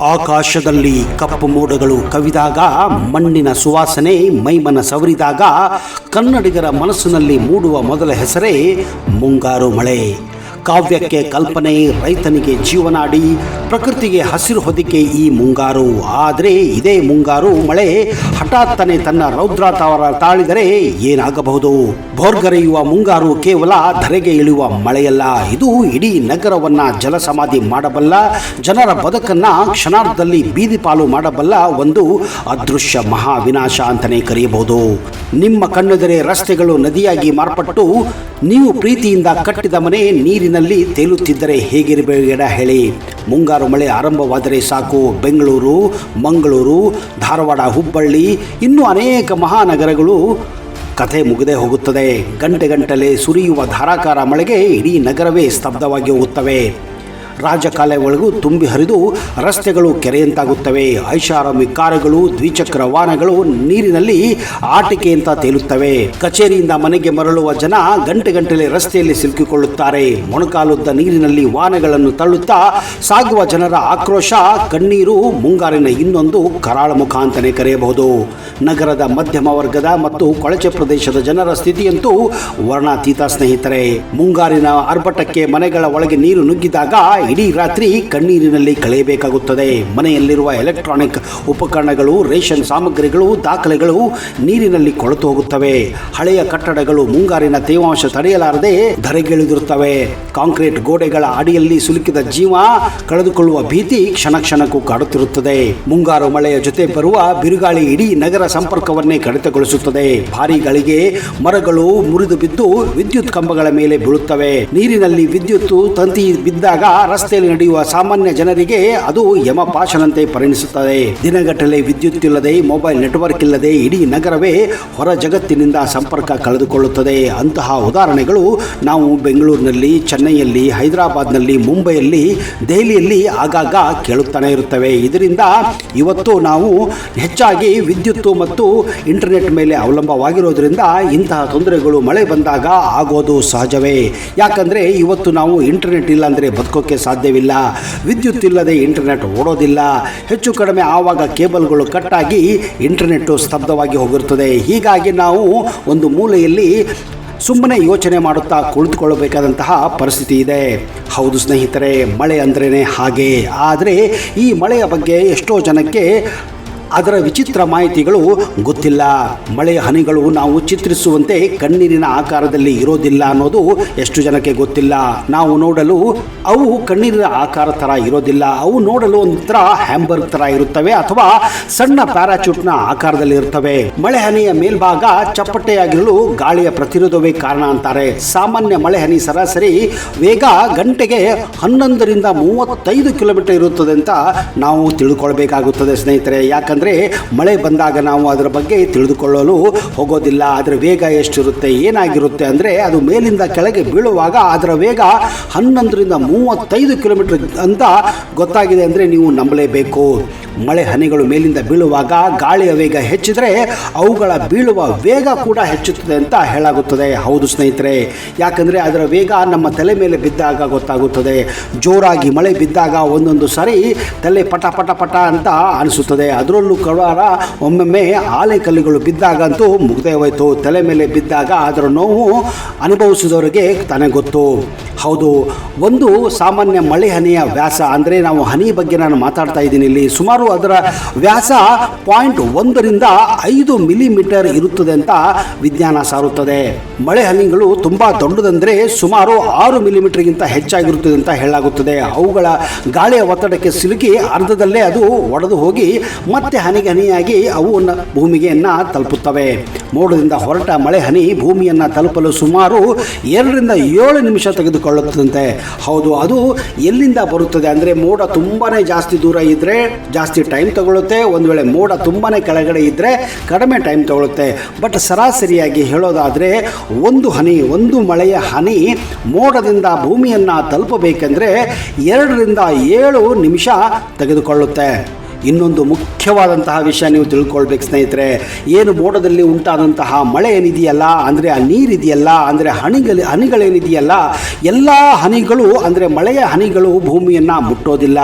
ಆಕಾಶದಲ್ಲಿ ಕಪ್ಪು ಮೋಡಗಳು ಕವಿದಾಗ, ಮಣ್ಣಿನ ಸುವಾಸನೆ ಮೈಮನ ಸವರಿದಾಗ ಕನ್ನಡಿಗರ ಮನಸ್ಸಿನಲ್ಲಿ ಮೂಡುವ ಮೊದಲ ಹೆಸರೇ ಮುಂಗಾರು ಮಳೆ. ಕಾವ್ಯಕ್ಕೆ ಕಲ್ಪನೆ, ರೈತನಿಗೆ ಜೀವನಾಡಿ, ಪ್ರಕೃತಿಗೆ ಹಸಿರು ಹೊದಿಕೆ ಈ ಮುಂಗಾರು. ಆದರೆ ಇದೇ ಮುಂಗಾರು ಮಳೆ ಹಠಾತ್ತನೆ ತನ್ನ ರೌದ್ರಾತಾವರ ತಾಳಿದರೆ ಏನಾಗಬಹುದು? ಭೋರ್ಗರೆಯುವ ಮುಂಗಾರು ಕೇವಲ ಧರೆಗೆ ಇಳಿಯುವ ಮಳೆಯಲ್ಲ, ಇದು ಇಡೀ ನಗರವನ್ನ ಜಲಸಮಾಧಿ ಮಾಡಬಲ್ಲ, ಜನರ ಬದುಕನ್ನ ಕ್ಷಣಾರ್ಧದಲ್ಲಿ ಬೀದಿ ಪಾಲು ಮಾಡಬಲ್ಲ ಒಂದು ಅದೃಶ್ಯ ಮಹಾವಿನಾಶ ಅಂತಲೇ ಕರೆಯಬಹುದು. ನಿಮ್ಮ ಕಣ್ಣೆದುರೇ ರಸ್ತೆಗಳು ನದಿಯಾಗಿ ಮಾರ್ಪಟ್ಟು ನೀವು ಪ್ರೀತಿಯಿಂದ ಕಟ್ಟಿದ ಮನೆ ನೀರಿನಲ್ಲಿ ತೇಲುತ್ತಿದ್ದರೆ ಹೇಗಿರಬೇಡ ಹೇಳಿ. ಮುಂಗಾರು ಮಳೆ ಆರಂಭವಾದರೆ ಸಾಕು, ಬೆಂಗಳೂರು, ಮಂಗಳೂರು, ಧಾರವಾಡ, ಹುಬ್ಬಳ್ಳಿ, ಇನ್ನೂ ಅನೇಕ ಮಹಾನಗರಗಳು ಕಥೆ ಮುಗಿದೇ ಹೋಗುತ್ತದೆ. ಗಂಟೆಗಟ್ಟಲೆ ಸುರಿಯುವ ಧಾರಾಕಾರ ಮಳೆಗೆ ಇಡೀ ನಗರವೇ ಸ್ತಬ್ಧವಾಗಿ ಹೋಗುತ್ತವೆ. ರಾಜಕಾಲುವೆಗಳಿಗೂ ತುಂಬಿ ಹರಿದು ರಸ್ತೆಗಳು ಕೆರೆಯಂತಾಗುತ್ತವೆ. ಐಷಾರಾಮಿ ಕಾರುಗಳು, ದ್ವಿಚಕ್ರ ವಾಹನಗಳು ನೀರಿನಲ್ಲಿ ಆಟಿಕೆಯಂತ ತೇಲುತ್ತವೆ. ಕಚೇರಿಯಿಂದ ಮನೆಗೆ ಮರಳುವ ಜನ ಗಂಟೆಗಟ್ಟಲೆ ರಸ್ತೆಯಲ್ಲಿ ಸಿಲುಕಿಕೊಳ್ಳುತ್ತಾರೆ. ಮೊಣಕಾಲುದ್ದ ನೀರಿನಲ್ಲಿ ವಾಹನಗಳನ್ನು ತಳ್ಳುತ್ತಾ ಸಾಗುವ ಜನರ ಆಕ್ರೋಶ, ಕಣ್ಣೀರು ಮುಂಗಾರಿನ ಇನ್ನೊಂದು ಕರಾಳ ಮುಖ ಅಂತಲೇ ಕರೆಯಬಹುದು. ನಗರದ ಮಧ್ಯಮ ವರ್ಗದ ಮತ್ತು ಕೊಳಚೆ ಪ್ರದೇಶದ ಜನರ ಸ್ಥಿತಿಯಂತೂ ವರ್ಣಾತೀತ ಸ್ನೇಹಿತರೆ. ಮುಂಗಾರಿನ ಆರ್ಭಟಕ್ಕೆ ಮನೆಗಳ ಒಳಗೆ ನೀರು ನುಗ್ಗಿದಾಗ ಇಡೀ ರಾತ್ರಿ ಕಣ್ಣೀರಿನಲ್ಲಿ ಕಳೆಯಬೇಕಾಗುತ್ತದೆ. ಮನೆಯಲ್ಲಿರುವ ಎಲೆಕ್ಟ್ರಾನಿಕ್ ಉಪಕರಣಗಳು, ರೇಷನ್ ಸಾಮಗ್ರಿಗಳು, ದಾಖಲೆಗಳು ನೀರಿನಲ್ಲಿ ಕೊಳೆತು ಹೋಗುತ್ತವೆ. ಹಳೆಯ ಕಟ್ಟಡಗಳು ಮುಂಗಾರಿನ ತೇವಾಂಶ ತಡೆಯಲಾರದೆ ಧರೆಗಿಳಿದಿರುತ್ತವೆ. ಕಾಂಕ್ರೀಟ್ ಗೋಡೆಗಳ ಅಡಿಯಲ್ಲಿ ಸಿಲುಕಿದ ಜೀವ ಕಳೆದುಕೊಳ್ಳುವ ಭೀತಿ ಕ್ಷಣ ಕ್ಷಣಕ್ಕೂ ಕಾಡುತ್ತಿರುತ್ತದೆ. ಮುಂಗಾರು ಮಳೆಯ ಜೊತೆ ಬರುವ ಬಿರುಗಾಳಿ ಇಡೀ ನಗರ ಸಂಪರ್ಕವನ್ನೇ ಕಡಿತಗೊಳಿಸುತ್ತದೆ. ಭಾರೀ ಗಾಳಿಗೆ ಮರಗಳು ಮುರಿದು ಬಿದ್ದು ವಿದ್ಯುತ್ ಕಂಬಗಳ ಮೇಲೆ ಬೀಳುತ್ತವೆ. ನೀರಿನಲ್ಲಿ ವಿದ್ಯುತ್ ತಂತಿ ಬಿದ್ದಾಗ ರಸ್ತೆಯಲ್ಲಿ ನಡೆಯುವ ಸಾಮಾನ್ಯ ಜನರಿಗೆ ಅದು ಯಮಪಾಶನಂತೆ ಪರಿಣಿಸುತ್ತದೆ. ದಿನಗಟ್ಟಲೆ ವಿದ್ಯುತ್ ಇಲ್ಲದೆ, ಮೊಬೈಲ್ ನೆಟ್ವರ್ಕ್ ಇಲ್ಲದೆ ಇಡೀ ನಗರವೇ ಹೊರ ಜಗತ್ತಿನಿಂದ ಸಂಪರ್ಕ ಕಳೆದುಕೊಳ್ಳುತ್ತದೆ. ಅಂತಹ ಉದಾಹರಣೆಗಳು ನಾವು ಬೆಂಗಳೂರಿನಲ್ಲಿ, ಚೆನ್ನೈಯಲ್ಲಿ, ಹೈದರಾಬಾದ್ನಲ್ಲಿ, ಮುಂಬೈಯಲ್ಲಿ, ದೆಹಲಿಯಲ್ಲಿ ಆಗಾಗ ಕೇಳುತ್ತಾನೆ ಇರುತ್ತವೆ. ಇದರಿಂದ ಇವತ್ತು ನಾವು ಹೆಚ್ಚಾಗಿ ವಿದ್ಯುತ್ ಮತ್ತು ಇಂಟರ್ನೆಟ್ ಮೇಲೆ ಅವಲಂಬವಾಗಿರೋದ್ರಿಂದ ಇಂತಹ ತೊಂದರೆಗಳು ಮಳೆ ಬಂದಾಗ ಆಗೋದು ಸಹಜವೇ. ಯಾಕಂದರೆ ಇವತ್ತು ನಾವು ಇಂಟರ್ನೆಟ್ ಇಲ್ಲ ಅಂದರೆ ಬದುಕೋಕೆ ಸಾಧ್ಯವಿಲ್ಲ. ವಿದ್ಯುತ್ ಇಲ್ಲದೆ ಇಂಟರ್ನೆಟ್ ಓಡೋದಿಲ್ಲ. ಹೆಚ್ಚು ಕಡಿಮೆ ಆವಾಗ ಕೇಬಲ್ಗಳು ಕಟ್ಟಾಗಿ ಇಂಟರ್ನೆಟ್ ಸ್ತಬ್ಧವಾಗಿ ಹೋಗಿರುತ್ತದೆ. ಹೀಗಾಗಿ ನಾವು ಒಂದು ಮೂಲೆಯಲ್ಲಿ ಸುಮ್ಮನೆ ಯೋಚನೆ ಮಾಡುತ್ತಾ ಕುಳಿತುಕೊಳ್ಳಬೇಕಾದಂತಹ ಪರಿಸ್ಥಿತಿ ಇದೆ. ಹೌದು ಸ್ನೇಹಿತರೆ, ಮಳೆ ಅಂದ್ರೇ ಹಾಗೆ. ಆದರೆ ಈ ಮಳೆಯ ಬಗ್ಗೆ ಎಷ್ಟೋ ಜನಕ್ಕೆ ಅದರ ವಿಚಿತ್ರ ಮಾಹಿತಿಗಳು ಗೊತ್ತಿಲ್ಲ. ಮಳೆಯ ಹನಿಗಳು ನಾವು ಚಿತ್ರಿಸುವಂತೆ ಕಣ್ಣೀರಿನ ಆಕಾರದಲ್ಲಿ ಇರೋದಿಲ್ಲ ಅನ್ನೋದು ಎಷ್ಟು ಜನಕ್ಕೆ ಗೊತ್ತಿಲ್ಲ. ನಾವು ನೋಡಲು ಅವು ಕಣ್ಣೀರಿನ ಆಕಾರ ಥರ ಇರೋದಿಲ್ಲ. ಅವು ನೋಡಲು ಒಂಥರ ಹ್ಯಾಂಬರ್ಗ್ ಥರ ಇರುತ್ತವೆ ಅಥವಾ ಸಣ್ಣ ಪ್ಯಾರಾಚೂಟ್ನ ಆಕಾರದಲ್ಲಿ ಇರುತ್ತವೆ. ಮಳೆ ಹನಿಯ ಮೇಲ್ಭಾಗ ಚಪ್ಪಟೆಯಾಗಿರಲು ಗಾಳಿಯ ಪ್ರತಿರೋಧವೇ ಕಾರಣ ಅಂತಾರೆ. ಸಾಮಾನ್ಯ ಮಳೆ ಹನಿ ಸರಾಸರಿ ವೇಗ ಗಂಟೆಗೆ 11ರಿಂದ 35 ಕಿಲೋಮೀಟರ್ ಇರುತ್ತದೆ ಅಂತ ನಾವು ತಿಳ್ಕೊಳ್ಬೇಕಾಗುತ್ತದೆ ಸ್ನೇಹಿತರೆ. ಯಾಕಂದರೆ ಮಳೆ ಬಂದಾಗ ನಾವು ಅದರ ಬಗ್ಗೆ ತಿಳಿದುಕೊಳ್ಳಲು ಹೋಗೋದಿಲ್ಲ. ಅದರ ವೇಗ ಎಷ್ಟಿರುತ್ತೆ, ಏನಾಗಿರುತ್ತೆ ಅಂದರೆ ಅದು ಮೇಲಿಂದ ಕೆಳಗೆ ಬೀಳುವಾಗ ಅದರ ವೇಗ 11ರಿಂದ 35 ಕಿಲೋಮೀಟರ್ ಅಂತ ಗೊತ್ತಾಗಿದೆ ಅಂದರೆ ನೀವು ನಂಬಲೇಬೇಕು. ಮಳೆ ಹನಿಗಳು ಮೇಲಿಂದ ಬೀಳುವಾಗ ಗಾಳಿಯ ವೇಗ ಹೆಚ್ಚಿದರೆ ಅವುಗಳ ಬೀಳುವ ವೇಗ ಕೂಡ ಹೆಚ್ಚುತ್ತದೆ ಅಂತ ಹೇಳಾಗುತ್ತದೆ. ಹೌದು ಸ್ನೇಹಿತರೆ, ಯಾಕಂದರೆ ಅದರ ವೇಗ ನಮ್ಮ ತಲೆ ಮೇಲೆ ಬಿದ್ದಾಗ ಗೊತ್ತಾಗುತ್ತದೆ. ಜೋರಾಗಿ ಮಳೆ ಬಿದ್ದಾಗ ಒಂದೊಂದು ಸಾರಿ ತಲೆ ಪಟ ಪಟ ಪಟ ಅಂತ ಅನಿಸುತ್ತದೆ. ಅದರಲ್ಲೂ ಕಡವಾರ ಒಮ್ಮೊಮ್ಮೆ ಆಲೆ ಕಲ್ಲುಗಳು ಬಿದ್ದಾಗಂತೂ ಮುಗ್ದೇ ಹೋಯ್ತು. ತಲೆ ಮೇಲೆ ಬಿದ್ದಾಗ ಅದರ ನೋವು ಅನುಭವಿಸಿದವರಿಗೆ ತಾನೇ ಗೊತ್ತು. ಹೌದು, ಒಂದು ಸಾಮಾನ್ಯ ಮಳೆ ಹನಿಯ ವ್ಯಾಸ ಅಂದರೆ ನಾವು ಹನಿ ಬಗ್ಗೆ ನಾನು ಮಾತಾಡ್ತಾ ಇದ್ದೀನಿ ಇಲ್ಲಿ, ಸುಮಾರು ಅದರ ವ್ಯಾಸ 0.1ರಿಂದ 5 ಮಿಲಿಮೀಟರ್ ಇರುತ್ತದೆ ಅಂತ ವಿಜ್ಞಾನ ಸಾರುತ್ತದೆ. ಮಳೆ ಹನಿಗಳು ತುಂಬ ದೊಡ್ಡದಂದರೆ ಸುಮಾರು 6 ಮಿಲಿಮೀಟರ್ಗಿಂತ ಹೆಚ್ಚಾಗಿರುತ್ತದೆ ಅಂತ ಹೇಳಲಾಗುತ್ತದೆ. ಅವುಗಳ ಗಾಳಿಯ ಒತ್ತಡಕ್ಕೆ ಸಿಲುಕಿ ಅರ್ಧದಲ್ಲೇ ಅದು ಒಡೆದು ಹೋಗಿ ಮತ್ತೆ ಹನಿಯಾಗಿ ಅವು ಭೂಮಿಗೆ ತಲುಪುತ್ತವೆ. ಮೋಡದಿಂದ ಹೊರಟ ಮಳೆ ಹನಿ ಭೂಮಿಯನ್ನು ತಲುಪಲು ಸುಮಾರು 2ರಿಂದ 7 ನಿಮಿಷ ತೆಗೆದುಕೊಳ್ಳುತ್ತದಂತೆ. ಹೌದು, ಅದು ಎಲ್ಲಿಂದ ಬರುತ್ತದೆ ಅಂದರೆ ಮೋಡ ತುಂಬಾ ಜಾಸ್ತಿ ದೂರ ಇದ್ದರೆ ಜಾಸ್ತಿ ಟೈಮ್ ತಗೊಳ್ಳುತ್ತೆ. ಒಂದು ವೇಳೆ ಮೋಡ ತುಂಬಾ ಕೆಳಗಡೆ ಇದ್ದರೆ ಕಡಿಮೆ ಟೈಮ್ ತಗೊಳ್ಳುತ್ತೆ. ಬಟ್ ಸರಾಸರಿಯಾಗಿ ಹೇಳೋದಾದರೆ ಒಂದು ಮಳೆಯ ಹನಿ ಮೋಡದಿಂದ ಭೂಮಿಯನ್ನು ತಲುಪಬೇಕೆಂದರೆ 2ರಿಂದ 7 ನಿಮಿಷ ತೆಗೆದುಕೊಳ್ಳುತ್ತೆ. ಇನ್ನೊಂದು ಮುಖ್ಯವಾದಂತಹ ವಿಷಯ ನೀವು ತಿಳ್ಕೊಳ್ಬೇಕು ಸ್ನೇಹಿತರೆ. ಏನು ಮೋಡದಲ್ಲಿ ಉಂಟಾದಂತಹ ಮಳೆ ಏನಿದೆಯಲ್ಲ, ಅಂದರೆ ಆ ನೀರಿದೆಯಲ್ಲ, ಅಂದರೆ ಹನಿಗಳೇನಿದೆಯಲ್ಲ, ಎಲ್ಲ ಹನಿಗಳು ಅಂದರೆ ಮಳೆಯ ಹನಿಗಳು ಭೂಮಿಯನ್ನು ಮುಟ್ಟೋದಿಲ್ಲ.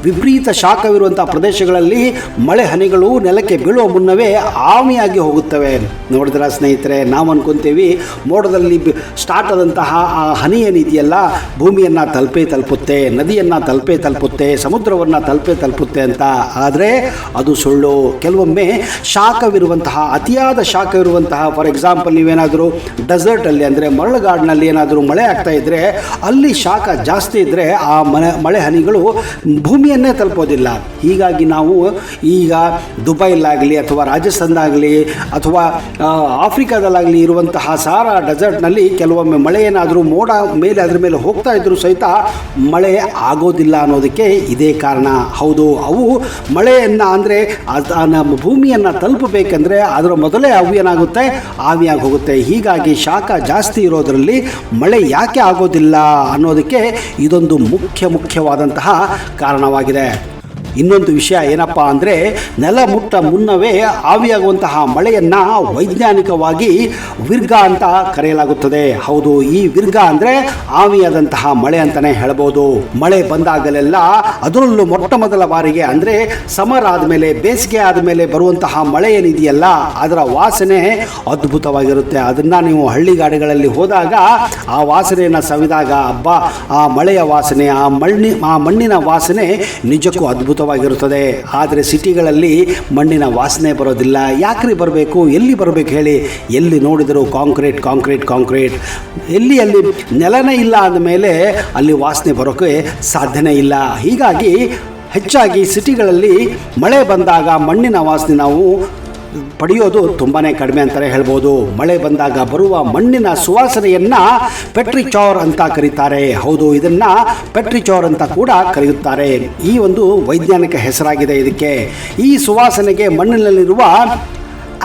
ವಿಪರೀತ ಶಾಖವಿರುವಂಥ ಪ್ರದೇಶಗಳಲ್ಲಿ ಮಳೆ ಹನಿಗಳು ನೆಲಕ್ಕೆ ಬೀಳುವ ಮುನ್ನವೇ ಆವಿಯಾಗಿ ಹೋಗುತ್ತವೆ. ನೋಡಿದ್ರ ಸ್ನೇಹಿತರೆ, ನಾವು ಅನ್ಕೊಂತೀವಿ ಮೋಡದಲ್ಲಿ ಸ್ಟಾರ್ಟ್ ಆದಂತಹ ಆ ಹನಿ ಏನಿದೆಯಲ್ಲ ಭೂಮಿಯನ್ನು ತಲುಪುತ್ತೆ, ನದಿಯನ್ನು ತಲುಪುತ್ತೆ, ಸಮುದ್ರವನ್ನು ತಲುಪುತ್ತೆ ಅಂತ. ಆದರೆ ಅದು ಸುಳ್ಳು. ಕೆಲವೊಮ್ಮೆ ಶಾಖವಿರುವಂತಹ ಅತಿಯಾದ ಶಾಖವಿರುವಂತಹ, ಫಾರ್ ಎಕ್ಸಾಂಪಲ್ ನೀವೇನಾದರೂ ಡೆಸರ್ಟಲ್ಲಿ ಅಂದರೆ ಮರಳುಗಾಡಿನಲ್ಲಿ ಏನಾದರೂ ಮಳೆ ಆಗ್ತಾ ಇದ್ದರೆ ಅಲ್ಲಿ ಶಾಖ ಜಾಸ್ತಿ ಇದ್ದರೆ ಆ ಮಳೆ ಹನಿಗಳು ಭೂಮಿಯನ್ನೇ ತಲುಪೋದಿಲ್ಲ. ಹೀಗಾಗಿ ನಾವು ಈಗ ದುಬೈಲಾಗಲಿ ಅಥವಾ ರಾಜಸ್ಥಾನದಾಗಲಿ ಅಥವಾ ಆಫ್ರಿಕಾದಲ್ಲಾಗಲಿ ಇರುವಂತಹ ಸಾರಾ ಡೆಸರ್ಟ್ನಲ್ಲಿ ಕೆಲವೊಮ್ಮೆ ಮಳೆ ಏನಾದರೂ ಮೋಡ ಮೇಲೆ ಅದರ ಮೇಲೆ ಹೋಗ್ತಾ ಇದ್ದರೂ ಸಹಿತ ಮಳೆ ಆಗೋದಿಲ್ಲ ಅನ್ನೋದಕ್ಕೆ ಇದೇ ಕಾರಣ. ಹೌದು, ಅವು ಮಳೆಯನ್ನು ಅಂದರೆ ನಮ್ಮ ಭೂಮಿಯನ್ನು ತಲುಪಬೇಕೆಂದರೆ ಅದರ ಮೊದಲೇ ಆವಿಯಾಗಿ ಹೋಗುತ್ತೆ. ಹೀಗಾಗಿ ಶಾಖ ಜಾಸ್ತಿ ಇರೋದರಲ್ಲಿ ಮಳೆ ಯಾಕೆ ಆಗೋದಿಲ್ಲ ಅನ್ನೋದಕ್ಕೆ ಇದೊಂದು ಮುಖ್ಯವಾದಂತಹ ಕಾರಣವಾಗಿದೆ. ಇನ್ನೊಂದು ವಿಷಯ ಏನಪ್ಪ ಅಂದರೆ, ನೆಲ ಮುಟ್ಟ ಮುನ್ನವೇ ಆವಿಯಾಗುವಂತಹ ಮಳೆಯನ್ನು ವೈಜ್ಞಾನಿಕವಾಗಿ ವಿರ್ಗ ಅಂತ ಕರೆಯಲಾಗುತ್ತದೆ. ಹೌದು, ಈ ವಿರ್ಗ ಅಂದರೆ ಆವಿಯಾದಂತಹ ಮಳೆ ಅಂತಲೇ ಹೇಳ್ಬೋದು. ಮಳೆ ಬಂದಾಗಲೆಲ್ಲ ಅದರಲ್ಲೂ ಮೊದಲ ಬಾರಿಗೆ ಅಂದರೆ ಸಮರ್ ಆದಮೇಲೆ, ಬೇಸಿಗೆ ಆದಮೇಲೆ ಬರುವಂತಹ ಮಳೆ ಏನಿದೆಯಲ್ಲ ಅದರ ವಾಸನೆ ಅದ್ಭುತವಾಗಿರುತ್ತೆ. ಅದನ್ನು ನೀವು ಹಳ್ಳಿಗಾಡುಗಳಲ್ಲಿ ಹೋದಾಗ ಆ ವಾಸನೆಯನ್ನು ಸವಿದಾಗ ಆ ಮಳೆಯ ವಾಸನೆ, ಆ ಮಣ್ಣಿನ ವಾಸನೆ ನಿಜಕ್ಕೂ ಅದ್ಭುತವಾಗಿರುತ್ತದೆ. ಆದರೆ ಸಿಟಿಗಳಲ್ಲಿ ಮಣ್ಣಿನ ವಾಸನೆ ಬರೋದಿಲ್ಲ. ಯಾಕ್ರಿ ಬರಬೇಕು, ಎಲ್ಲಿ ಬರಬೇಕು ಹೇಳಿ? ಎಲ್ಲಿ ನೋಡಿದರೂ ಕಾಂಕ್ರೀಟ್. ಎಲ್ಲಿ ನೆಲನೇ ಇಲ್ಲ ಅಂದಮೇಲೆ ಅಲ್ಲಿ ವಾಸನೆ ಬರೋಕ್ಕೆ ಸಾಧ್ಯನೇ ಇಲ್ಲ. ಹೀಗಾಗಿ ಹೆಚ್ಚಾಗಿ ಸಿಟಿಗಳಲ್ಲಿ ಮಳೆ ಬಂದಾಗ ಮಣ್ಣಿನ ವಾಸನೆ ನಾವು ಪಡೆಯೋದು ತುಂಬಾ ಕಡಿಮೆ ಅಂತಲೇ ಹೇಳ್ಬೋದು. ಮಳೆ ಬಂದಾಗ ಬರುವ ಮಣ್ಣಿನ ಸುವಾಸನೆಯನ್ನು ಪೆಟ್ರಿಚಾರ್ ಅಂತ ಕರೀತಾರೆ. ಹೌದು, ಇದನ್ನು ಪೆಟ್ರಿಚಾರ್ ಅಂತ ಕೂಡ ಕರೆಯುತ್ತಾರೆ. ಈ ಒಂದು ವೈಜ್ಞಾನಿಕ ಹೆಸರಾಗಿದೆ ಇದಕ್ಕೆ. ಈ ಸುವಾಸನೆಗೆ ಮಣ್ಣಿನಲ್ಲಿರುವ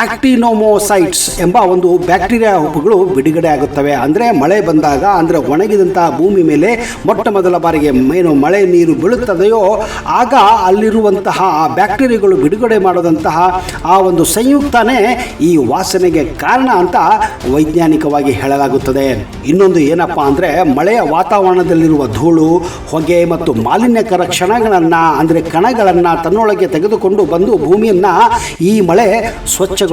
ಆಕ್ಟಿನೋಮೋಸೈಟ್ಸ್ ಎಂಬ ಒಂದು ಬ್ಯಾಕ್ಟೀರಿಯಾ ಹುಪ್ಪುಗಳು ಬಿಡುಗಡೆ ಆಗುತ್ತವೆ. ಅಂದರೆ ಮಳೆ ಬಂದಾಗ, ಅಂದರೆ ಒಣಗಿದಂತಹ ಭೂಮಿ ಮೇಲೆ ಮೊದಲ ಬಾರಿಗೆ ಏನು ಮಳೆ ನೀರು ಬೀಳುತ್ತದೆಯೋ ಆಗ ಅಲ್ಲಿರುವಂತಹ ಆ ಬ್ಯಾಕ್ಟೀರಿಯಾಗಳು ಬಿಡುಗಡೆ ಮಾಡೋದಂತಹ ಆ ಒಂದು ಸಂಯುಕ್ತನೇ ಈ ವಾಸನೆಗೆ ಕಾರಣ ಅಂತ ವೈಜ್ಞಾನಿಕವಾಗಿ ಹೇಳಲಾಗುತ್ತದೆ. ಇನ್ನೊಂದು ಏನಪ್ಪ ಅಂದರೆ, ಮಳೆಯ ವಾತಾವರಣದಲ್ಲಿರುವ ಧೂಳು, ಹೊಗೆ ಮತ್ತು ಮಾಲಿನ್ಯಕರ ಕಣಗಳನ್ನು ತನ್ನೊಳಗೆ ತೆಗೆದುಕೊಂಡು ಬಂದು ಭೂಮಿಯನ್ನು ಈ ಮಳೆ ಸ್ವಚ್ಛಗೊಳಿಸುತ್ತದೆ.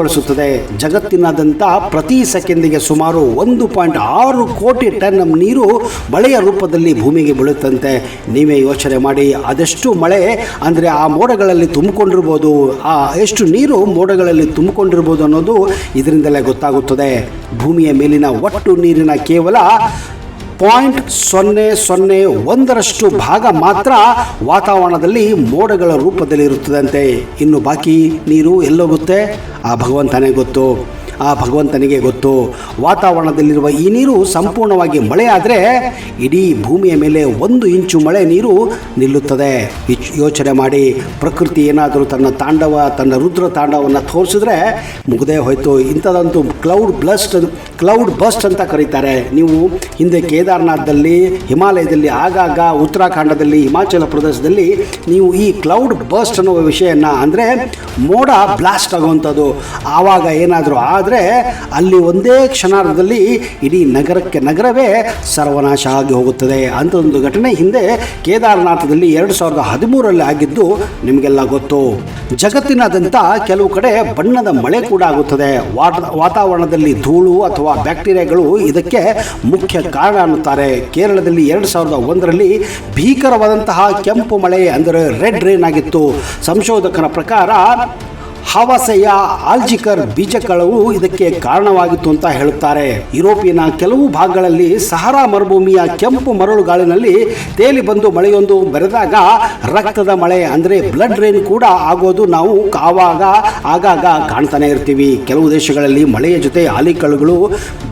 ಜಗತ್ತಿನಾದ್ಯಂತ ಪ್ರತಿ ಸೆಕೆಂಡಿಗೆ ಸುಮಾರು 1.6 ಕೋಟಿ ಟನ್ ನೀರು ಮಳೆಯ ರೂಪದಲ್ಲಿ ಭೂಮಿಗೆ ಬೀಳುತ್ತಂತೆ. ನೀವೇ ಯೋಚನೆ ಮಾಡಿ, ಅದೆಷ್ಟು ಮಳೆ ಅಂದರೆ ಆ ಮೋಡಗಳಲ್ಲಿ ತುಂಬಿಕೊಂಡಿರ್ಬೋದು, ಎಷ್ಟು ನೀರು ಮೋಡಗಳಲ್ಲಿ ತುಂಬಿಕೊಂಡಿರ್ಬೋದು ಅನ್ನೋದು ಇದರಿಂದಲೇ ಗೊತ್ತಾಗುತ್ತದೆ. ಭೂಮಿಯ ಮೇಲಿನ ಒಟ್ಟು ನೀರಿನ ಕೇವಲ 0.001% ಭಾಗ ಮಾತ್ರ ವಾತಾವರಣದಲ್ಲಿ ಮೋಡಗಳ ರೂಪದಲ್ಲಿ ಇರುತ್ತದಂತೆ. ಇನ್ನು ಬಾಕಿ ನೀರು ಎಲ್ಲೋಗುತ್ತೆ ಆ ಭಗವಂತನಿಗೆ ಗೊತ್ತು. ವಾತಾವರಣದಲ್ಲಿರುವ ಈ ನೀರು ಸಂಪೂರ್ಣವಾಗಿ ಮಳೆಯಾದರೆ ಇಡೀ ಭೂಮಿಯ ಮೇಲೆ 1 ಇಂಚು ಮಳೆ ನೀರು ನಿಲ್ಲುತ್ತದೆ. ಯೋಚನೆ ಮಾಡಿ, ಪ್ರಕೃತಿ ಏನಾದರೂ ತನ್ನ ರುದ್ರ ತಾಂಡವವನ್ನು ತೋರಿಸಿದ್ರೆ ಮುಗದೇ ಹೋಯ್ತು. ಇಂಥದ್ದಂತೂ ಕ್ಲೌಡ್ ಬಸ್ಟ್ ಅಂತ ಕರೀತಾರೆ. ನೀವು ಹಿಂದೆ ಕೇದಾರ್ನಾಥ್ದಲ್ಲಿ, ಹಿಮಾಲಯದಲ್ಲಿ, ಆಗಾಗ ಉತ್ತರಾಖಂಡದಲ್ಲಿ, ಹಿಮಾಚಲ ಪ್ರದೇಶದಲ್ಲಿ ನೀವು ಈ ಕ್ಲೌಡ್ ಬಸ್ಟ್ ಅನ್ನುವ ವಿಷಯನ ಅಂದರೆ ಮೋಡ ಬ್ಲಾಸ್ಟ್ ಆಗುವಂಥದ್ದು, ಆವಾಗ ಏನಾದರೂ ಆದರೆ ಅಲ್ಲಿ ಒಂದೇ ಕ್ಷಣಾರ್ಧದಲ್ಲಿ ಇಡೀ ನಗರವೇ ಸರ್ವನಾಶ ಆಗಿ ಹೋಗುತ್ತದೆ. ಅಂಥದ್ದೊಂದು ಘಟನೆ ಹಿಂದೆ ಕೇದಾರನಾಥದಲ್ಲಿ 2013ರಲ್ಲಿ ಆಗಿದ್ದು ನಿಮಗೆಲ್ಲ ಗೊತ್ತು. ಜಗತ್ತಿನಾದ್ಯಂತ ಕೆಲವು ಕಡೆ ಬಣ್ಣದ ಮಳೆ ಕೂಡ ಆಗುತ್ತದೆ. ವಾತಾವರಣದಲ್ಲಿ ಧೂಳು ಅಥವಾ ಬ್ಯಾಕ್ಟೀರಿಯಾಗಳು ಇದಕ್ಕೆ ಮುಖ್ಯ ಕಾರಣ ಅನ್ನುತ್ತಾರೆ. ಕೇರಳದಲ್ಲಿ 2001ರಲ್ಲಿ ಭೀಕರವಾದಂತಹ ಕೆಂಪು ಮಳೆ ಅಂದರೆ ರೆಡ್ ರೇನ್ ಆಗಿತ್ತು. ಸಂಶೋಧಕರ ಪ್ರಕಾರ ಹವಾಸೆಯ ಆಲ್ಜಿಕರ್ ಬೀಜಕಳವು ಇದಕ್ಕೆ ಕಾರಣವಾಗಿತ್ತು ಅಂತ ಹೇಳುತ್ತಾರೆ. ಯುರೋಪಿನ ಕೆಲವು ಭಾಗಗಳಲ್ಲಿ ಸಹರಾ ಮರುಭೂಮಿಯ ಕೆಂಪು ಮರಳು ಗಾಳಿನಲ್ಲಿ ತೇಲಿ ಬಂದು ಮಳೆಯೊಂದು ಬೆರೆದಾಗ ರಕ್ತದ ಮಳೆ ಅಂದರೆ ಬ್ಲಡ್ ರೇನ್ ಕೂಡ ಆಗೋದು ನಾವು ಆಗಾಗ ಕಾಣ್ತಾನೆ ಇರ್ತೀವಿ. ಕೆಲವು ದೇಶಗಳಲ್ಲಿ ಮಳೆಯ ಜೊತೆ ಆಲಿಕಳುಗಳು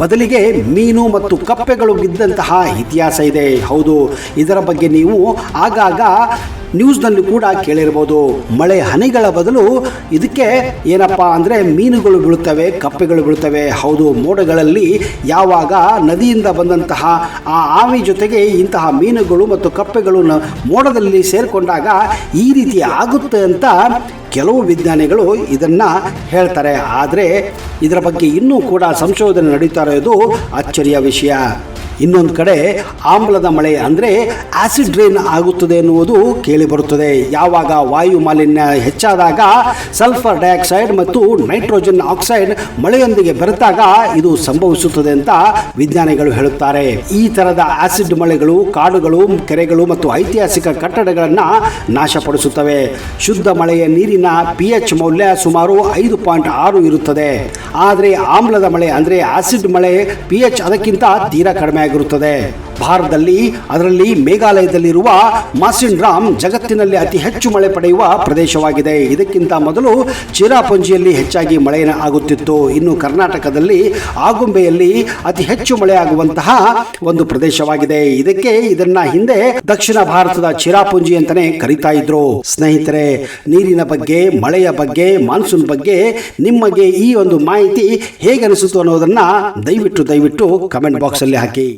ಬದಲಿಗೆ ಮೀನು ಮತ್ತು ಕಪ್ಪೆಗಳು ಬಿದ್ದಂತಹ ಇತಿಹಾಸ ಇದೆ. ಹೌದು, ಇದರ ಬಗ್ಗೆ ನೀವು ಆಗಾಗ ನ್ಯೂಸ್ನಲ್ಲಿ ಕೂಡ ಕೇಳಿರ್ಬೋದು. ಮಳೆ ಹನಿಗಳ ಬದಲು ಇದಕ್ಕೆ ಇದಕ್ಕೆ ಏನಪ್ಪಾ ಅಂದರೆ ಮೀನುಗಳು ಬೀಳುತ್ತವೆ, ಕಪ್ಪೆಗಳು ಬೀಳುತ್ತವೆ. ಹೌದು, ಮೋಡಗಳಲ್ಲಿ ಯಾವಾಗ ನದಿಯಿಂದ ಬಂದಂತಹ ಆ ಆವಿ ಜೊತೆಗೆ ಇಂತಹ ಮೀನುಗಳು ಮತ್ತು ಕಪ್ಪೆಗಳು ಮೋಡದಲ್ಲಿ ಸೇರಿಕೊಂಡಾಗ ಈ ರೀತಿ ಆಗುತ್ತೆ ಅಂತ ಕೆಲವು ವಿಜ್ಞಾನಿಗಳು ಇದನ್ನು ಹೇಳ್ತಾರೆ. ಆದರೆ ಇದರ ಬಗ್ಗೆ ಇನ್ನೂ ಕೂಡ ಸಂಶೋಧನೆ ನಡೀತಾ ಇರೋದು ಅಚ್ಚರಿಯ ವಿಷಯ. ಇನ್ನೊಂದು ಕಡೆ ಆಮ್ಲದ ಮಳೆ ಅಂದರೆ ಆಸಿಡ್ ರೇನ್ ಆಗುತ್ತದೆ ಎನ್ನುವುದು ಕೇಳಿಬರುತ್ತದೆ. ಯಾವಾಗ ವಾಯು ಮಾಲಿನ್ಯ ಹೆಚ್ಚಾದಾಗ ಸಲ್ಫರ್ ಡೈಆಕ್ಸೈಡ್ ಮತ್ತು ನೈಟ್ರೋಜನ್ ಆಕ್ಸೈಡ್ ಮಳೆಯೊಂದಿಗೆ ಬೆರೆತಾಗ ಇದು ಸಂಭವಿಸುತ್ತದೆ ಅಂತ ವಿಜ್ಞಾನಿಗಳು ಹೇಳುತ್ತಾರೆ. ಈ ತರದ ಆಸಿಡ್ ಮಳೆಗಳು ಕಾಡುಗಳು, ಕೆರೆಗಳು ಮತ್ತು ಐತಿಹಾಸಿಕ ಕಟ್ಟಡಗಳನ್ನು ನಾಶಪಡಿಸುತ್ತವೆ. ಶುದ್ಧ ಮಳೆಯ ನೀರಿನ pH ಮೌಲ್ಯ ಸುಮಾರು 5.6 ಇರುತ್ತದೆ. ಆದರೆ ಆಮ್ಲದ ಮಳೆ ಅಂದರೆ ಆಸಿಡ್ ಮಳೆ pH ಅದಕ್ಕಿಂತ ತೀರಾ ಕಡಿಮೆ ಆಗಿರುತ್ತದೆ. ಭಾರತದಲ್ಲಿ, ಅದರಲ್ಲಿ ಮೇಘಾಲಯದಲ್ಲಿರುವ ಮಾಸಿನ್ರಾಮ್ ಜಗತ್ತಿನಲ್ಲಿ ಅತಿ ಹೆಚ್ಚು ಮಳೆ ಪಡೆಯುವ ಪ್ರದೇಶವಾಗಿದೆ. ಇದಕ್ಕಿಂತ ಮೊದಲು ಚಿರಾಪುಂಜಿಯಲ್ಲಿ ಹೆಚ್ಚಾಗಿ ಮಳೆ ಆಗುತ್ತಿತ್ತು. ಇನ್ನು ಕರ್ನಾಟಕದಲ್ಲಿ ಆಗುಂಬೆಯಲ್ಲಿ ಅತಿ ಹೆಚ್ಚು ಮಳೆ ಆಗುವಂತಹ ಒಂದು ಪ್ರದೇಶವಾಗಿದೆ. ಇದನ್ನ ಹಿಂದೆ ದಕ್ಷಿಣ ಭಾರತದ ಚಿರಾಪುಂಜಿ ಅಂತಾನೆ ಕರೀತಾ ಇದ್ರು. ಸ್ನೇಹಿತರೆ, ನೀರಿನ ಬಗ್ಗೆ, ಮಳೆಯ ಬಗ್ಗೆ, ಮಾನ್ಸೂನ್ ಬಗ್ಗೆ ನಿಮಗೆ ಈ ಒಂದು ಮಾಹಿತಿ ಹೇಗೆ ಅನಿಸುತ್ತು ಅನ್ನೋದನ್ನ ದಯವಿಟ್ಟು ಕಮೆಂಟ್ ಬಾಕ್ಸ್ ಅಲ್ಲಿ ಹಾಕಿ.